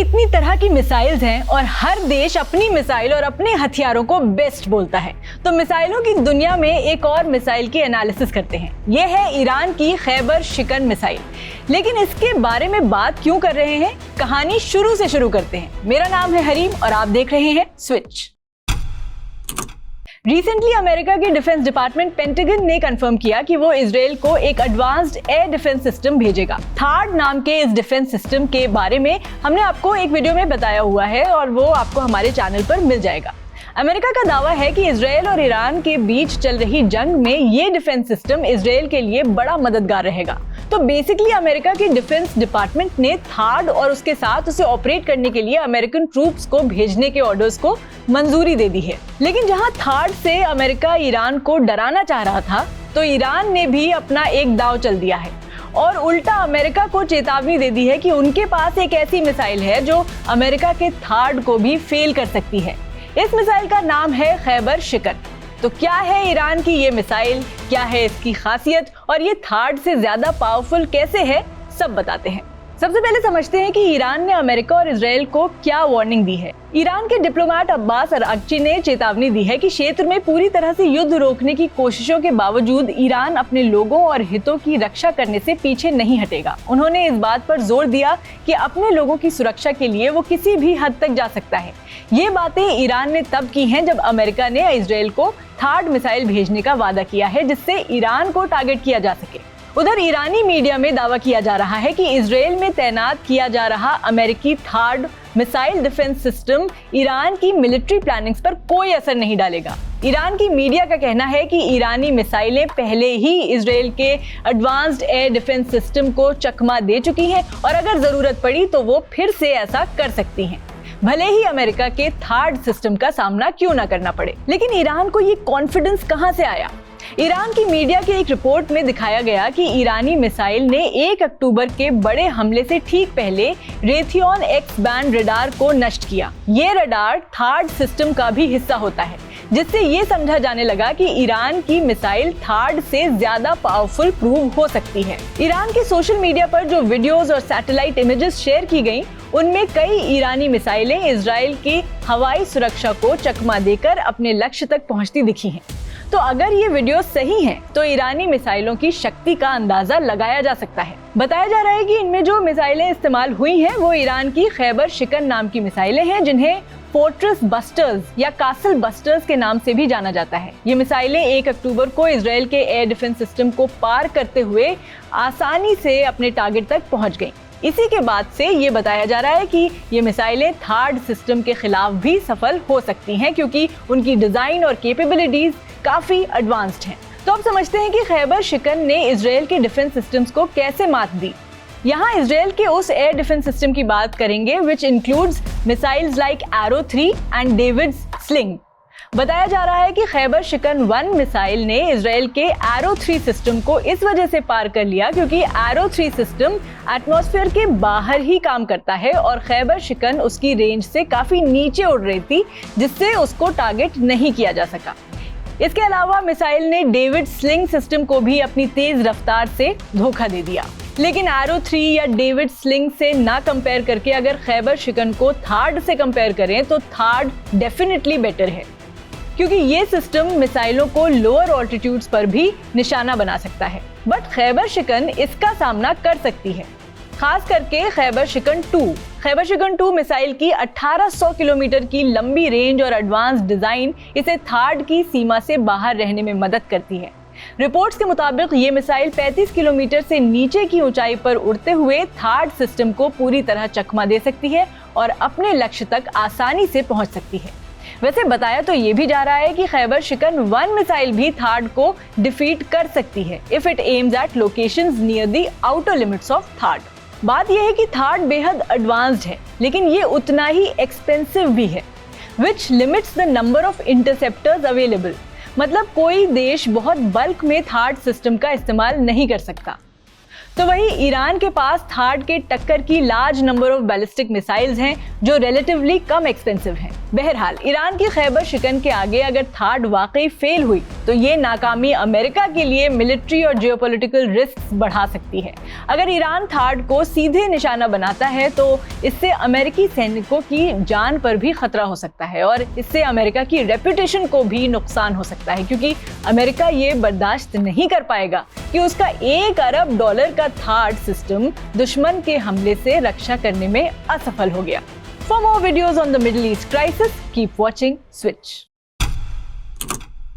इतनी तरह की मिसाइल्स हैं और हर देश अपनी मिसाइल और अपने हथियारों को बेस्ट बोलता है। तो मिसाइलों की दुनिया में एक और मिसाइल की एनालिसिस करते हैं। ये है ईरान की खैबर शिकन मिसाइल। लेकिन इसके बारे में बात क्यों कर रहे हैं, कहानी शुरू से शुरू करते हैं। मेरा नाम है हरीम और आप देख रहे हैं स्विच। रिसेंटली अमेरिका के डिफेंस डिपार्टमेंट पेंटागन ने कंफर्म किया कि वो इजराइल को एक एडवांस्ड एयर डिफेंस सिस्टम भेजेगा। थार्ड नाम के इस डिफेंस सिस्टम के बारे में हमने आपको एक वीडियो में बताया हुआ है और वो आपको हमारे चैनल पर मिल जाएगा। अमेरिका का दावा है कि इजराइल और ईरान के बीच चल रही जंग में ये डिफेंस सिस्टम इजराइल के लिए बड़ा मददगार रहेगा। तो बेसिकली अमेरिका के डिफेंस डिपार्टमेंट ने थार्ड और उसके साथ उसे ऑपरेट करने के लिए अमेरिकन ट्रूप्स को भेजने के ऑर्डर्स को मंजूरी दे दी है। लेकिन जहां थार्ड से अमेरिका ईरान को डराना चाह रहा था, तो ईरान ने भी अपना एक दांव चल दिया है और उल्टा अमेरिका को चेतावनी दे दी है कि उनके पास एक ऐसी मिसाइल है जो अमेरिका के थार्ड को भी फेल कर सकती है। इस मिसाइल का नाम है खैबर शिकन। तो क्या है ईरान की ये मिसाइल, क्या है इसकी खासियत और ये थार्ड से ज्यादा पावरफुल कैसे है, सब बताते हैं। सबसे पहले समझते हैं कि ईरान ने अमेरिका और इजराइल को क्या वार्निंग दी है। ईरान के डिप्लोमेट अब्बास अरागची ने चेतावनी दी है कि क्षेत्र में पूरी तरह से युद्ध रोकने की कोशिशों के बावजूद ईरान अपने लोगों और हितों की रक्षा करने से पीछे नहीं हटेगा। उन्होंने इस बात पर जोर दिया कि अपने लोगों की सुरक्षा के लिए वो किसी भी हद तक जा सकता है। ये बातें ईरान ने तब की हैं जब अमेरिका ने इजराइल को थार्ड मिसाइल भेजने का वादा किया है, जिससे ईरान को टारगेट किया जा सके। उधर ईरानी मीडिया में दावा किया जा रहा है कि इजराइल में तैनात किया जा रहा अमेरिकी third missile defence system Iran की मिलिट्री प्लानिंग्स पर कोई असर नहीं डालेगा। ईरान की मीडिया का कहना है कि ईरानी मिसाइलें पहले ही इजराइल के एडवांस्ड एयर डिफेंस सिस्टम को चकमा दे चुकी हैं और अगर जरूरत पड़ी तो वो फिर से ऐसा कर सकती हैं, भले ही अमेरिका के थार्ड सिस्टम का सामना क्यों ना करना पड़े। लेकिन ईरान को ये कॉन्फिडेंस कहां से आया? ईरान की मीडिया के एक रिपोर्ट में दिखाया गया कि ईरानी मिसाइल ने 1 अक्टूबर के बड़े हमले से ठीक पहले रेथियन एक्स बैंड रडार को नष्ट किया। ये रडार थार्ड सिस्टम का भी हिस्सा होता है, जिससे ये समझा जाने लगा कि ईरान की मिसाइल थार्ड से ज्यादा पावरफुल प्रूव हो सकती है। ईरान के सोशल मीडिया पर जो वीडियोस और सैटेलाइट इमेजेस शेयर की गई, उनमें कई ईरानी मिसाइलें इजराइल की हवाई सुरक्षा को चकमा देकर अपने लक्ष्य तक पहुंचती दिखी हैं। तो अगर ये वीडियो सही हैं, तो ईरानी मिसाइलों की शक्ति का अंदाजा लगाया जा सकता है। बताया जा रहा है कि इनमें जो मिसाइलें इस्तेमाल हुई हैं, वो ईरान की खैबर शिकन नाम की मिसाइलें हैं, जिन्हें फोर्ट्रेस बस्टर्स या कासल बस्टर्स के नाम से भी जाना जाता है। ये मिसाइलें 1 अक्टूबर को इजराइल के एयर डिफेंस सिस्टम को पार करते हुए आसानी से अपने टारगेट तक पहुंच गईं। इसी के बाद से ये बताया जा रहा है कि ये मिसाइलें थार्ड सिस्टम के खिलाफ भी सफल हो सकती हैं, क्योंकि उनकी डिजाइन और कैपेबिलिटीज काफी एडवांस्ड हैं। तो अब समझते हैं कि खैबर शिकन ने इजराइल के डिफेंस सिस्टम्स को कैसे मात दी। यहाँ इजराइल के उस एयर डिफेंस सिस्टम की बात करेंगे which includes missiles like arrow 3 and David's sling. बताया जा रहा है कि खैबर शिकन 1 मिसाइल ने इजराइल के एरो 3 सिस्टम को इस वजह से पार कर लिया क्योंकि एरो 3 सिस्टम एटमॉस्फेयर के बाहर ही काम करता है और खैबर शिकन उसकी रेंज से काफी नीचे उड़ रही थी, जिससे उसको टारगेट नहीं किया जा सका। इसके अलावा मिसाइल ने डेविड स्लिंग सिस्टम को भी अपनी तेज रफ्तार से धोखा दे दिया। लेकिन एरो 3 या डेविड स्लिंग से ना कंपेयर करके अगर खैबर शिकन को थार्ड से कंपेयर करें तो थार्ड डेफिनेटली बेटर है, क्योंकि ये सिस्टम मिसाइलों को लोअर ऑल्टीट्यूड्स पर भी निशाना बना सकता है। बट खैबर शिकन इसका सामना कर सकती है, खास करके खैबर शिकन 2। खैबर शिकन 2 मिसाइल की 1800 किलोमीटर की लंबी रेंज और एडवांस डिजाइन इसे थार्ड की सीमा से बाहर रहने में मदद करती है। रिपोर्ट्स के मुताबिक ये मिसाइल 35 किलोमीटर से नीचे की ऊंचाई पर उड़ते हुए थार्ड सिस्टम को पूरी तरह चकमा दे सकती है और अपने लक्ष्य तक आसानी से पहुंच सकती है। वैसे बताया तो ये भी जा रहा है कि खैबर शिकन 1 मिसाइल भी थार्ड को डिफीट कर सकती है if it aims at locations near the outer limits of third. बात यह है कि थार्ड बेहद एडवांस्ड है, लेकिन ये उतना ही एक्सपेंसिव भी है, विच limits the number of interceptors available. मतलब कोई देश बहुत बल्क में थार्ड सिस्टम का इस्तेमाल नहीं कर सकता। तो वही ईरान के पास थार्ड के टक्कर की large number of ballistic missiles हैं जो रिलेटिवली कम एक्सपेंसिव हैं। बहरहाल ईरान की खैबर शिकन के आगे अगर थार्ड वाकई फेल हुई तो ये नाकामी अमेरिका के लिए मिलिट्री और जियोपॉलिटिकल रिस्क बढ़ा सकती है। अगर ईरान थार्ड को सीधे निशाना बनाता है तो इससे अमेरिकी सैनिकों की जान पर भी खतरा हो सकता है और इससे अमेरिका की रेपुटेशन को भी नुकसान हो सकता है, क्योंकि अमेरिका ये बर्दाश्त नहीं कर पाएगा कि उसका $1 अरब का थार्ड सिस्टम दुश्मन के हमले से रक्षा करने में असफल हो गया। For more videos on the Middle East crisis, keep watching Switch.